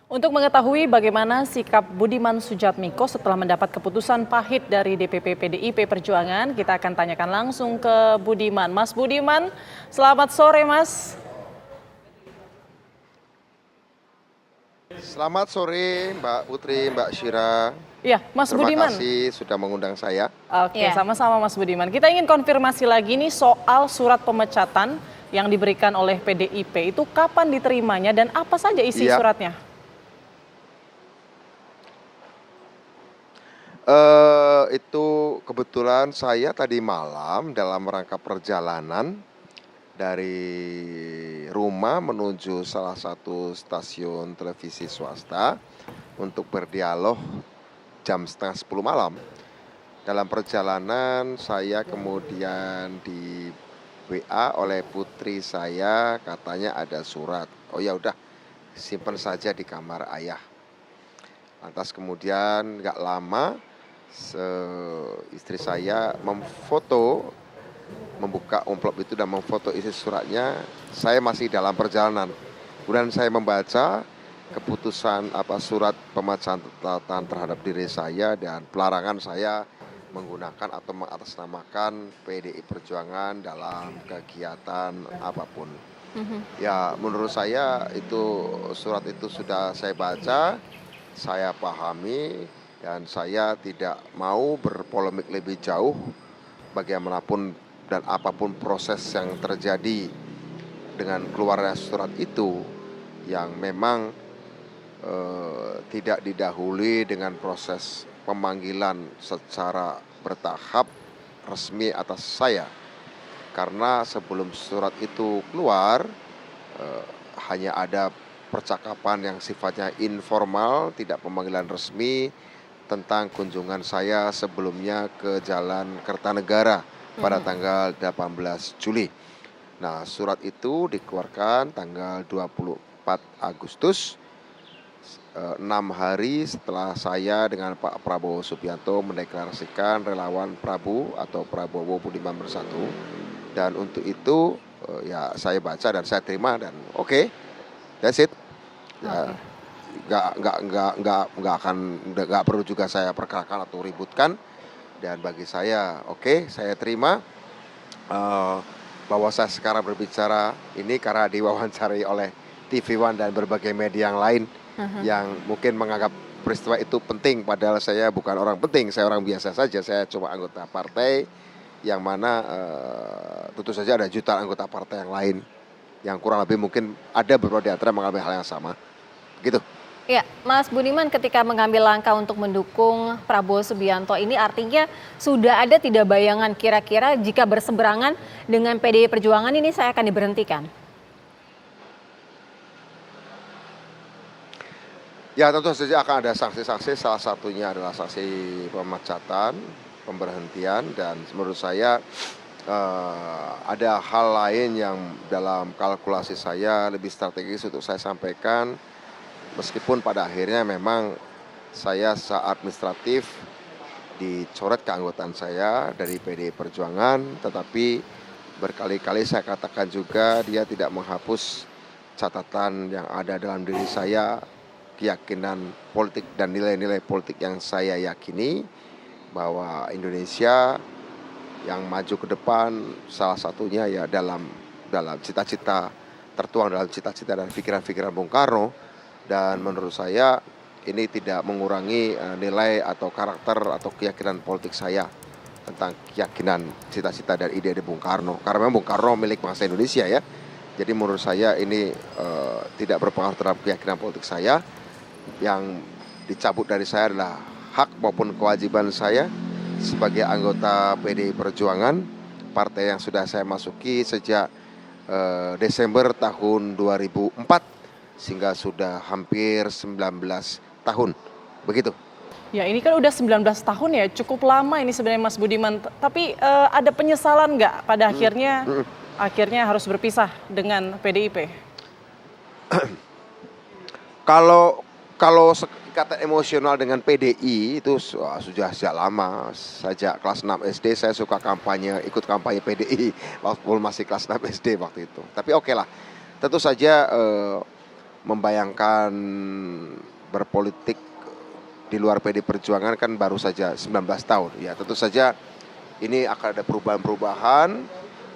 Untuk mengetahui bagaimana sikap Budiman Sujatmiko setelah mendapat keputusan pahit dari DPP PDIP Perjuangan, kita akan tanyakan langsung ke Budiman. Mas Budiman, selamat sore Mas. Selamat sore Mbak Putri, Mbak Syira. Ya, Mas Terima Budiman. kasih sudah mengundang saya. Oke, sama-sama Mas Budiman. Kita ingin konfirmasi lagi nih soal surat pemecatan yang diberikan oleh PDIP. Itu kapan diterimanya dan apa saja isi suratnya? Itu kebetulan saya tadi malam dalam rangka perjalanan dari rumah menuju salah satu stasiun televisi swasta untuk berdialog jam 9:30 malam. Dalam perjalanan saya kemudian di WA oleh putri saya, katanya ada surat. Oh ya udah, simpen saja di kamar ayah. Lantas kemudian nggak lama istri saya membuka amplop itu dan memfoto isi suratnya. Saya masih dalam perjalanan. Kemudian saya membaca keputusan surat pemecatan terhadap diri saya dan pelarangan saya menggunakan atau mengatasnamakan PDI Perjuangan dalam kegiatan apapun. Ya, menurut saya itu surat itu sudah saya baca, saya pahami, dan saya tidak mau berpolemik lebih jauh bagaimanapun dan apapun proses yang terjadi dengan keluarnya surat itu yang memang tidak didahului dengan proses pemanggilan secara bertahap resmi atas saya. Karena sebelum surat itu keluar hanya ada percakapan yang sifatnya informal, tidak pemanggilan resmi tentang kunjungan saya sebelumnya ke Jalan Kertanegara pada tanggal 18 Juli. Nah, surat itu dikeluarkan tanggal 24 Agustus, 6 hari setelah saya dengan Pak Prabowo Subianto mendeklarasikan relawan Prabu atau Prabowo Budiman Bersatu. Dan untuk itu ya saya baca dan saya terima dan oke, that's it. Ya, nggak perlu juga saya perkarakan atau ributkan. Dan bagi saya saya terima bahwa saya sekarang berbicara ini karena diwawancari oleh TV One dan berbagai media yang lain yang mungkin menganggap peristiwa itu penting, padahal saya bukan orang penting, saya orang biasa saja. Saya cuma anggota partai yang mana tentu saja ada jutaan anggota partai yang lain yang kurang lebih mungkin ada beberapa di antara mengalami hal yang sama. Gitu. Ya, Mas Budiman ketika mengambil langkah untuk mendukung Prabowo Subianto ini artinya sudah ada tidak bayangan kira-kira jika berseberangan dengan PDI Perjuangan ini saya akan diberhentikan? Ya, tentu saja akan ada sanksi-sanksi, salah satunya adalah sanksi pemecatan, pemberhentian, dan menurut saya ada hal lain yang dalam kalkulasi saya lebih strategis untuk saya sampaikan. Meskipun pada akhirnya memang saya secara administratif dicoret keanggotaan saya dari PDI Perjuangan, tetapi berkali-kali saya katakan juga dia tidak menghapus catatan yang ada dalam diri saya, keyakinan politik dan nilai-nilai politik yang saya yakini bahwa Indonesia yang maju ke depan salah satunya ya dalam cita-cita, tertuang dalam cita-cita dan pikiran-pikiran Bung Karno. Dan menurut saya ini tidak mengurangi nilai atau karakter atau keyakinan politik saya tentang keyakinan cita-cita dan ide Bung Karno. Karena memang Bung Karno milik bangsa Indonesia ya. Jadi menurut saya ini tidak berpengaruh terhadap keyakinan politik saya. Yang dicabut dari saya adalah hak maupun kewajiban saya sebagai anggota PDI Perjuangan, partai yang sudah saya masuki sejak Desember tahun 2004 sehingga sudah hampir 19 tahun. Begitu. Ya, ini kan udah 19 tahun ya, cukup lama ini sebenarnya Mas Budiman. Tapi ada penyesalan nggak pada akhirnya harus berpisah dengan PDIP? Kalau ikatan emosional dengan PDI itu sudah sejak lama. Sejak kelas 6 SD saya suka ikut kampanye PDI walaupun masih kelas 6 SD waktu itu. Tapi oke lah, tentu saja membayangkan berpolitik di luar PD Perjuangan kan baru saja 19 tahun. Ya, tentu saja ini akan ada perubahan-perubahan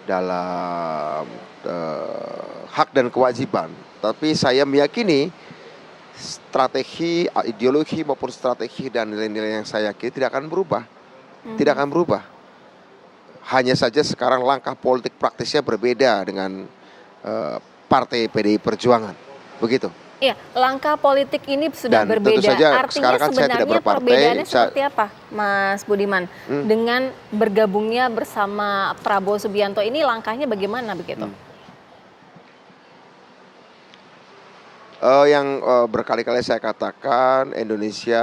dalam hak dan kewajiban. Tapi saya meyakini strategi, ideologi maupun strategi dan nilai-nilai yang saya yakini tidak akan berubah. Tidak akan berubah. Hanya saja sekarang langkah politik praktisnya berbeda dengan partai PDI Perjuangan. Begitu. Iya, langkah politik ini sudah Dan berbeda. tentu saja Artinya sekarang kan saya tidak sebenarnya berpartai, perbedaannya seperti apa, Mas Budiman? Dengan bergabungnya bersama Prabowo Subianto ini langkahnya bagaimana begitu? Yang berkali-kali saya katakan, Indonesia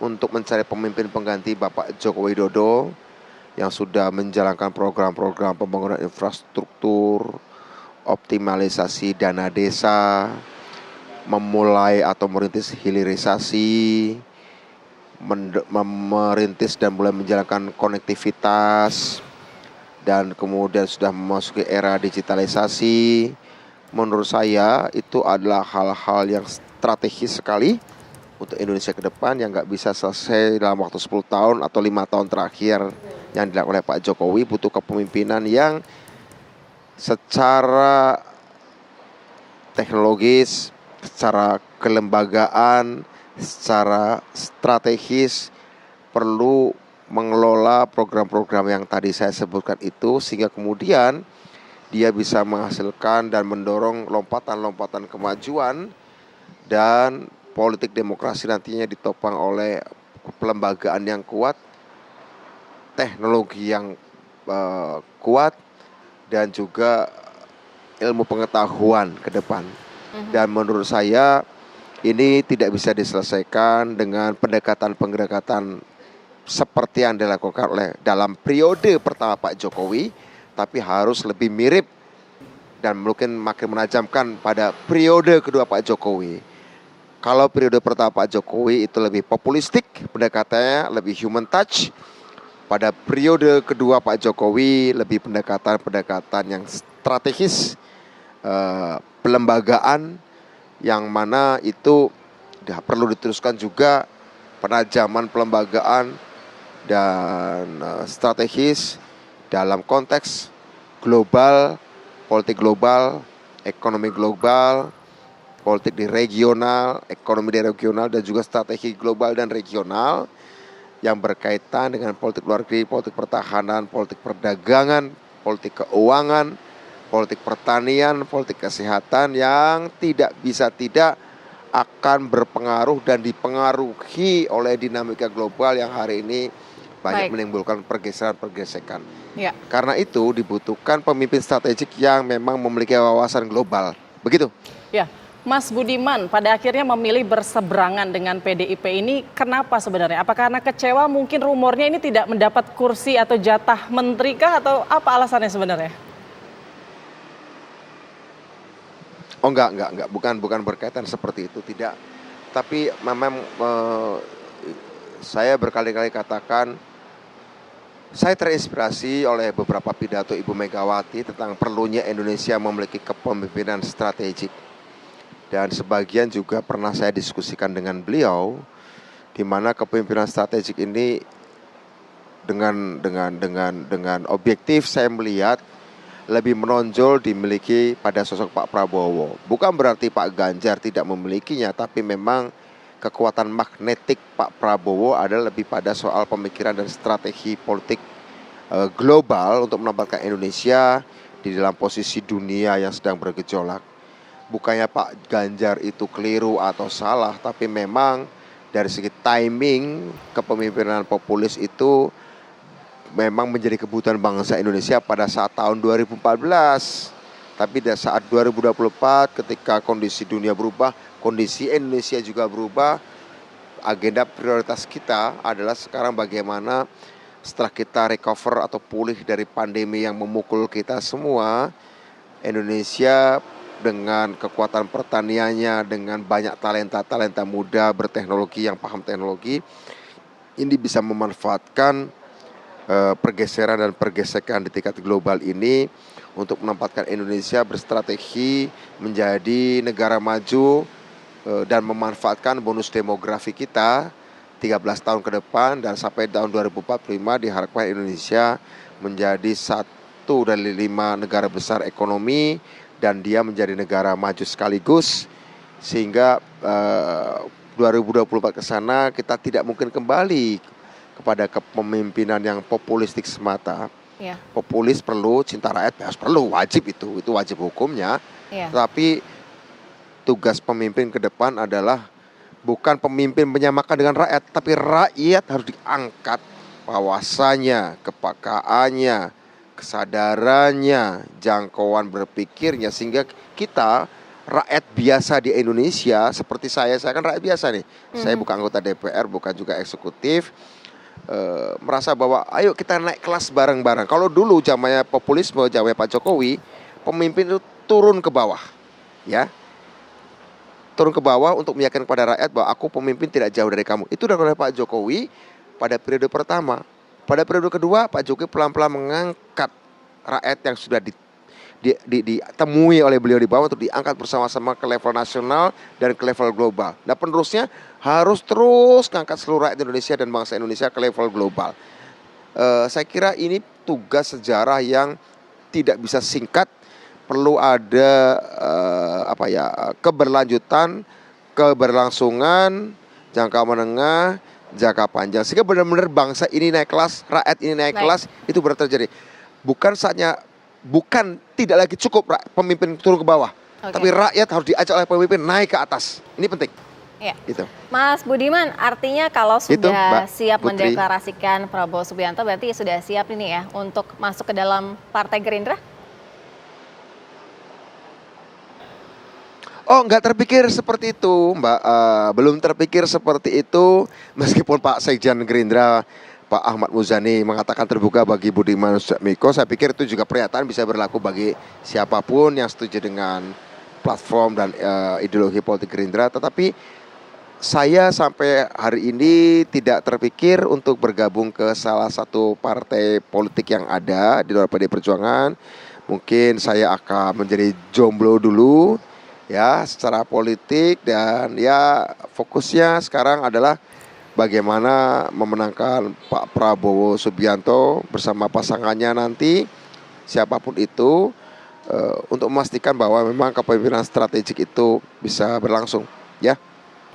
untuk mencari pemimpin pengganti Bapak Joko Widodo yang sudah menjalankan program-program pembangunan infrastruktur, optimalisasi dana desa, memulai atau merintis hilirisasi, merintis dan mulai menjalankan konektivitas, dan kemudian sudah memasuki era digitalisasi. Menurut saya itu adalah hal-hal yang strategis sekali untuk Indonesia ke depan yang nggak bisa selesai dalam waktu 10 tahun atau 5 tahun terakhir yang dilakukan oleh Pak Jokowi. Butuh kepemimpinan yang secara teknologis, secara kelembagaan, secara strategis perlu mengelola program-program yang tadi saya sebutkan itu, sehingga kemudian dia bisa menghasilkan dan mendorong lompatan-lompatan kemajuan, dan politik demokrasi nantinya ditopang oleh pelembagaan yang kuat, teknologi yang kuat, dan juga ilmu pengetahuan ke depan. Dan menurut saya ini tidak bisa diselesaikan dengan pendekatan-pendekatan seperti yang dilakukan oleh dalam periode pertama Pak Jokowi, tapi harus lebih mirip dan mungkin makin menajamkan pada periode kedua Pak Jokowi. Kalau periode pertama Pak Jokowi itu lebih populistik, pendekatannya lebih human touch. Pada periode kedua Pak Jokowi lebih pendekatan-pendekatan yang strategis, pelembagaan, yang mana itu perlu diteruskan juga penajaman pelembagaan dan strategis dalam konteks global, politik global, ekonomi global, politik di regional, ekonomi di regional, dan juga strategi global dan regional yang berkaitan dengan politik luar negeri, politik pertahanan, politik perdagangan, politik keuangan, politik pertanian, politik kesehatan yang tidak bisa tidak akan berpengaruh dan dipengaruhi oleh dinamika global yang hari ini banyak menimbulkan pergeseran-pergesekan. Ya. Karena itu dibutuhkan pemimpin strategik yang memang memiliki wawasan global. Begitu. Ya, Mas Budiman pada akhirnya memilih berseberangan dengan PDIP ini kenapa sebenarnya? Apakah karena kecewa mungkin rumornya ini tidak mendapat kursi atau jatah menteri kah, atau apa alasannya sebenarnya? Oh enggak, bukan berkaitan seperti itu, tidak. Tapi memang saya berkali-kali katakan, saya terinspirasi oleh beberapa pidato Ibu Megawati tentang perlunya Indonesia memiliki kepemimpinan strategik. Dan sebagian juga pernah saya diskusikan dengan beliau, di mana kepemimpinan strategik ini dengan objektif saya melihat lebih menonjol dimiliki pada sosok Pak Prabowo. Bukan berarti Pak Ganjar tidak memilikinya, tapi memang kekuatan magnetik Pak Prabowo adalah lebih pada soal pemikiran dan strategi politik global untuk menempatkan Indonesia di dalam posisi dunia yang sedang bergejolak. Bukannya Pak Ganjar itu keliru atau salah, tapi memang dari segi timing kepemimpinan populis itu memang menjadi kebutuhan bangsa Indonesia pada saat tahun 2014. Tapi pada saat 2024 ketika kondisi dunia berubah, kondisi Indonesia juga berubah, agenda prioritas kita adalah sekarang bagaimana setelah kita recover atau pulih dari pandemi yang memukul kita semua, Indonesia dengan kekuatan pertaniannya, dengan banyak talenta-talenta muda berteknologi yang paham teknologi, ini bisa memanfaatkan pergeseran dan pergesekan di tingkat global ini untuk menempatkan Indonesia berstrategi menjadi negara maju dan memanfaatkan bonus demografi kita 13 tahun ke depan, dan sampai tahun 2045 diharapkan Indonesia menjadi satu dari 5 negara besar ekonomi dan dia menjadi negara maju sekaligus, sehingga 2024 ke sana kita tidak mungkin kembali kepada kepemimpinan yang populistik semata. Ya. Populis perlu, cinta rakyat harus perlu, wajib itu wajib hukumnya. Ya. Tapi tugas pemimpin ke depan adalah bukan pemimpin menyamakan dengan rakyat, tapi rakyat harus diangkat wawasannya, kepekaannya, kesadarannya, jangkauan berpikirnya, sehingga kita rakyat biasa di Indonesia seperti saya kan rakyat biasa nih. Saya bukan anggota DPR, bukan juga eksekutif. Merasa bahwa ayo kita naik kelas bareng-bareng. Kalau dulu zamannya populisme, zamannya Pak Jokowi, pemimpin itu turun ke bawah, ya. Turun ke bawah untuk meyakinkan kepada rakyat bahwa aku pemimpin tidak jauh dari kamu. Itu dilakukan oleh Pak Jokowi pada periode pertama. Pada periode kedua, Pak Jokowi pelan-pelan mengangkat rakyat yang sudah ditemui oleh beliau di bawah untuk diangkat bersama-sama ke level nasional dan ke level global. Nah, penerusnya harus terus mengangkat seluruh rakyat Indonesia dan bangsa Indonesia ke level global. Saya kira ini tugas sejarah yang tidak bisa singkat. Perlu ada keberlanjutan, keberlangsungan, jangka menengah, jangka panjang, sehingga benar-benar bangsa ini naik kelas, rakyat ini naik kelas. Itu benar terjadi. Bukan tidak lagi cukup pemimpin turun ke bawah, tapi rakyat harus diajak oleh pemimpin naik ke atas. Ini penting. Ya. Gitu. Mas Budiman, artinya kalau Itu, sudah Mbak siap Putri. mendeklarasikan Prabowo Subianto, berarti sudah siap ini ya untuk masuk ke dalam Partai Gerindra? Oh, nggak terpikir seperti itu, Mbak. Belum terpikir seperti itu, meskipun Pak Sekjen Gerindra, Pak Ahmad Muzani mengatakan terbuka bagi Budiman Sujatmiko. Saya pikir itu juga pernyataan bisa berlaku bagi siapapun yang setuju dengan platform dan ideologi politik Gerindra. Tetapi saya sampai hari ini tidak terpikir untuk bergabung ke salah satu partai politik yang ada di luar PD Perjuangan. Mungkin saya akan menjadi jomblo dulu, ya, secara politik, dan ya fokusnya sekarang adalah bagaimana memenangkan Pak Prabowo Subianto bersama pasangannya nanti, siapapun itu, untuk memastikan bahwa memang kepemimpinan strategik itu bisa berlangsung, ya.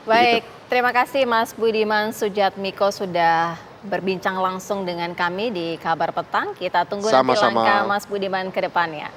Baik, terima kasih Mas Budiman Sujatmiko sudah berbincang langsung dengan kami di Kabar Petang. Kita tunggu nanti Sama-sama. langkah Mas Budiman ke depannya.